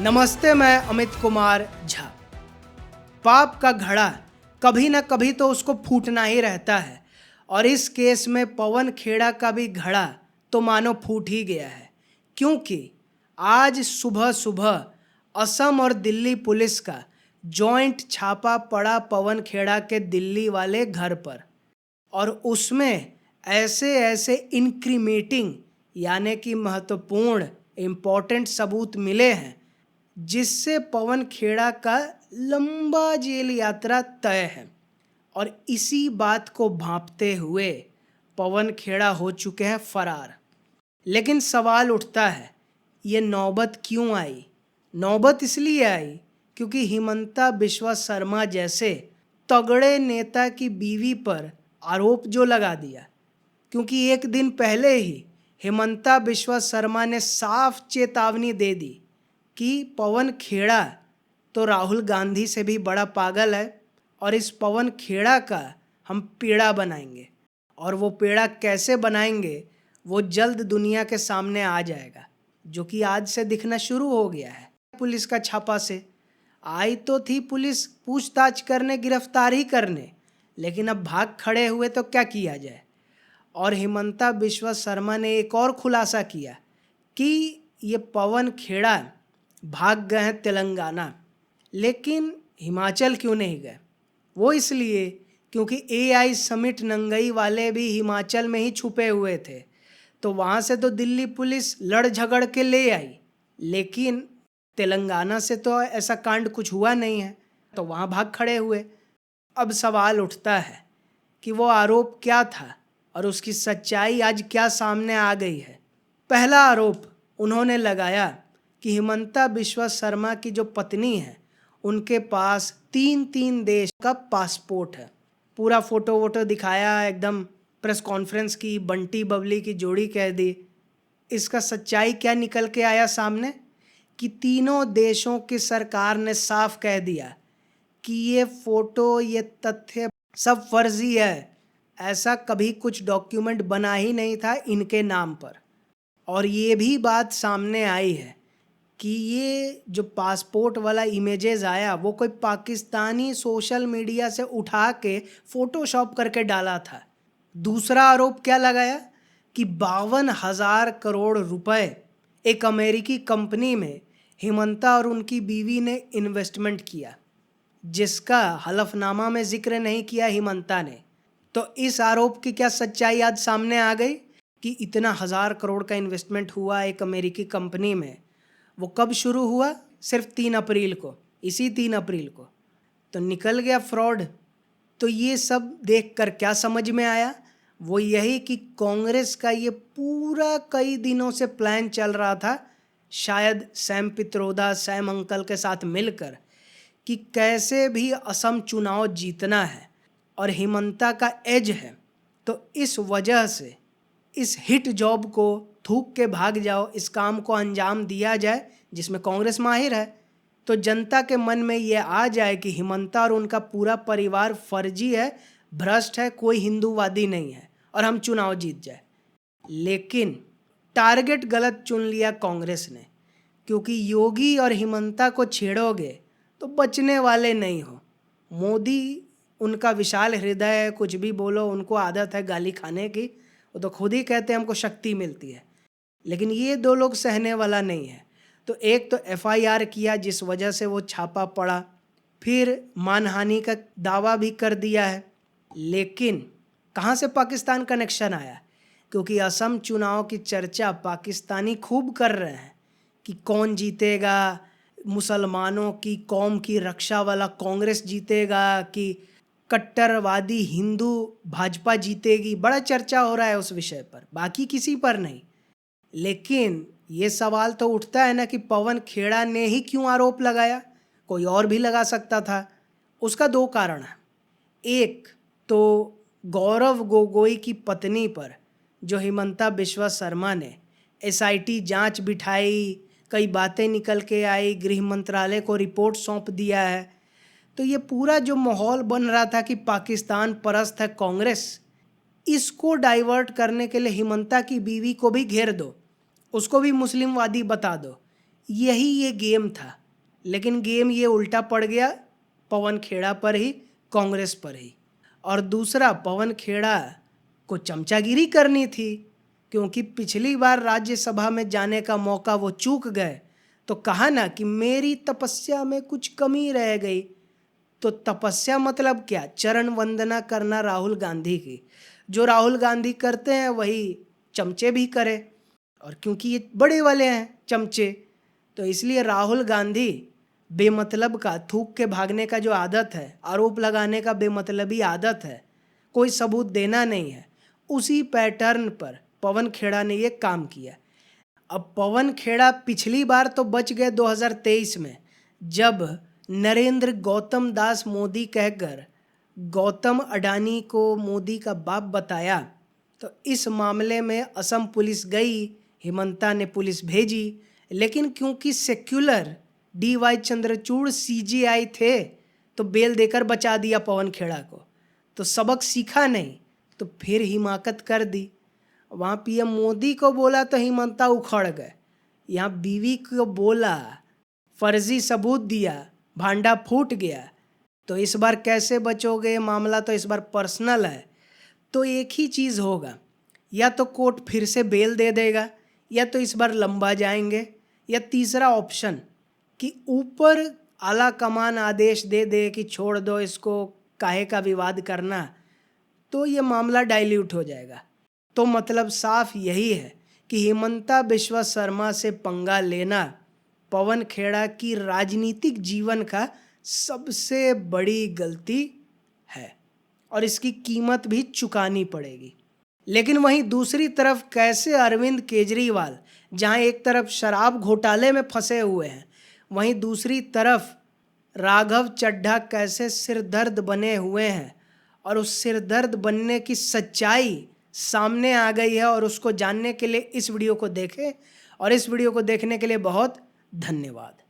नमस्ते, मैं अमित कुमार झा। पाप का घड़ा कभी ना कभी तो उसको फूटना ही रहता है और इस केस में पवन खेड़ा का भी घड़ा तो मानो फूट ही गया है, क्योंकि आज सुबह सुबह असम और दिल्ली पुलिस का जॉइंट छापा पड़ा पवन खेड़ा के दिल्ली वाले घर पर और उसमें ऐसे ऐसे इंक्रीमेटिंग यानी कि महत्वपूर्ण इम्पोर्टेंट सबूत मिले हैं जिससे पवन खेड़ा का लंबा जेल यात्रा तय है। और इसी बात को भांपते हुए पवन खेड़ा हो चुके हैं फरार। लेकिन सवाल उठता है, ये नौबत क्यों आई? नौबत इसलिए आई क्योंकि हिमंता बिस्वा शर्मा जैसे तगड़े नेता की बीवी पर आरोप जो लगा दिया, क्योंकि एक दिन पहले ही हिमंता बिस्वा शर्मा ने साफ चेतावनी दे दी कि पवन खेड़ा तो राहुल गांधी से भी बड़ा पागल है और इस पवन खेड़ा का हम पेड़ा बनाएंगे। और वो पेड़ा कैसे बनाएंगे वो जल्द दुनिया के सामने आ जाएगा, जो कि आज से दिखना शुरू हो गया है। पुलिस का छापा से आई तो थी पुलिस पूछताछ करने, गिरफ्तार ही करने, लेकिन अब भाग खड़े हुए तो क्या किया जाए। और हिमंता बिस्वा शर्मा ने एक और खुलासा किया कि ये पवन खेड़ा भाग गए हैं तेलंगाना, लेकिन हिमाचल क्यों नहीं गए? वो इसलिए क्योंकि एआई समिट नंगई वाले भी हिमाचल में ही छुपे हुए थे, तो वहाँ से तो दिल्ली पुलिस लड़ झगड़ के ले आई, लेकिन तेलंगाना से तो ऐसा कांड कुछ हुआ नहीं है, तो वहाँ भाग खड़े हुए। अब सवाल उठता है कि वो आरोप क्या था और उसकी सच्चाई आज क्या सामने आ गई है। पहला आरोप उन्होंने लगाया कि हिमंता बिस्वा शर्मा की जो पत्नी है उनके पास तीन देश का पासपोर्ट है। पूरा फोटो वोटो दिखाया, एकदम प्रेस कॉन्फ्रेंस की, बंटी बबली की जोड़ी कह दी। इसका सच्चाई क्या निकल के आया सामने कि तीनों देशों की सरकार ने साफ कह दिया कि ये फोटो, ये तथ्य सब फर्जी है, ऐसा कभी कुछ डॉक्यूमेंट बना ही नहीं था इनके नाम पर। और ये भी बात सामने आई है कि ये जो पासपोर्ट वाला इमेजेस आया वो कोई पाकिस्तानी सोशल मीडिया से उठा के फ़ोटोशॉप करके डाला था। दूसरा आरोप क्या लगाया कि 52,000 करोड़ रुपए एक अमेरिकी कंपनी में हिमंता और उनकी बीवी ने इन्वेस्टमेंट किया, जिसका हलफनामा में जिक्र नहीं किया हिमंता ने। तो इस आरोप की क्या सच्चाई आज सामने आ गई कि इतना 1,000 करोड़ का इन्वेस्टमेंट हुआ एक अमेरिकी कंपनी में। वो कब शुरू हुआ? सिर्फ 3 अप्रैल को, इसी 3 अप्रैल को तो निकल गया फ्रॉड। तो ये सब देखकर क्या समझ में आया? वो यही कि कांग्रेस का ये पूरा कई दिनों से प्लान चल रहा था, शायद सैम पित्रोदा, सैम अंकल के साथ मिलकर, कि कैसे भी असम चुनाव जीतना है और हिमंता का एज है, तो इस वजह से इस हिट जॉब को थूक के भाग जाओ, इस काम को अंजाम दिया जाए जिसमें कांग्रेस माहिर है, तो जनता के मन में ये आ जाए कि हिमंता और उनका पूरा परिवार फर्जी है, भ्रष्ट है, कोई हिंदूवादी नहीं है और हम चुनाव जीत जाए। लेकिन टारगेट गलत चुन लिया कांग्रेस ने, क्योंकि योगी और हिमंता को छेड़ोगे तो बचने वाले नहीं हो। मोदी, उनका विशाल हृदय है, कुछ भी बोलो, उनको आदत है गाली खाने की, वो तो खुद ही कहते हैं हमको शक्ति मिलती है। लेकिन ये दो लोग सहने वाला नहीं है। तो एक तो एफआईआर किया जिस वजह से वो छापा पड़ा, फिर मानहानि का दावा भी कर दिया है। लेकिन कहाँ से पाकिस्तान कनेक्शन आया? क्योंकि असम चुनाव की चर्चा पाकिस्तानी खूब कर रहे हैं कि कौन जीतेगा, मुसलमानों की कौम की रक्षा वाला कांग्रेस जीतेगा कि कट्टरवादी हिंदू भाजपा जीतेगी। बड़ा चर्चा हो रहा है उस विषय पर, बाकी किसी पर नहीं। लेकिन ये सवाल तो उठता है ना कि पवन खेड़ा ने ही क्यों आरोप लगाया? कोई और भी लगा सकता था। उसका 2 कारण है। एक तो गौरव गोगोई की पत्नी पर जो हिमंता बिस्वा शर्मा ने एसआईटी जांच बिठाई, कई बातें निकल के आई, गृह मंत्रालय को रिपोर्ट सौंप दिया है। तो ये पूरा जो माहौल बन रहा था कि पाकिस्तान परस्त है कांग्रेस, इसको डाइवर्ट करने के लिए हिमंता की बीवी को भी घेर दो, उसको भी मुस्लिमवादी बता दो, यही ये गेम था, लेकिन गेम ये उल्टा पड़ गया पवन खेड़ा पर ही, कांग्रेस पर ही। और दूसरा, पवन खेड़ा को चमचागिरी करनी थी, क्योंकि पिछली बार राज्यसभा में जाने का मौका वो चूक गए, तो कहा ना कि मेरी तपस्या में कुछ कमी रह गई। तो तपस्या मतलब क्या? चरण वंदना करना राहुल गांधी की। जो राहुल गांधी करते हैं वही चमचे भी करे, और क्योंकि ये बड़े वाले हैं चमचे, तो इसलिए राहुल गांधी बेमतलब का थूक के भागने का जो आदत है, आरोप लगाने का बेमतलबी आदत है, कोई सबूत देना नहीं है, उसी पैटर्न पर पवन खेड़ा ने ये काम किया। अब पवन खेड़ा पिछली बार तो बच गए 2023 में, जब नरेंद्र गौतम दास मोदी कहकर गौतम अडानी को मोदी का बाप बताया, तो इस मामले में असम पुलिस गई, हिमंता ने पुलिस भेजी, लेकिन क्योंकि सेक्युलर DY चंद्रचूड़ CJI थे, तो बेल देकर बचा दिया पवन खेड़ा को। तो सबक सीखा नहीं, तो फिर हिमाकत कर दी। वहाँ PM मोदी को बोला तो हिमंता उखड़ गए, यहाँ बीवी को बोला, फर्जी सबूत दिया, भांडा फूट गया। तो इस बार कैसे बचोगे? मामला तो इस बार पर्सनल है। तो एक ही चीज़ होगा, या तो कोर्ट फिर से बेल दे देगा, या तो इस बार लंबा जाएंगे, या तीसरा ऑप्शन कि ऊपर आला कमान आदेश दे दे कि छोड़ दो इसको, काहे का विवाद करना, तो ये मामला डाइल्यूट हो जाएगा। तो मतलब साफ यही है कि हिमंता बिश्वा शर्मा से पंगा लेना पवन खेड़ा की राजनीतिक जीवन का सबसे बड़ी गलती है, और इसकी कीमत भी चुकानी पड़ेगी। लेकिन वहीं दूसरी तरफ कैसे अरविंद केजरीवाल, जहां एक तरफ शराब घोटाले में फंसे हुए हैं, वहीं दूसरी तरफ राघव चड्ढा कैसे सिरदर्द बने हुए हैं, और उस सिरदर्द बनने की सच्चाई सामने आ गई है। और उसको जानने के लिए इस वीडियो को देखें, और इस वीडियो को देखने के लिए बहुत धन्यवाद।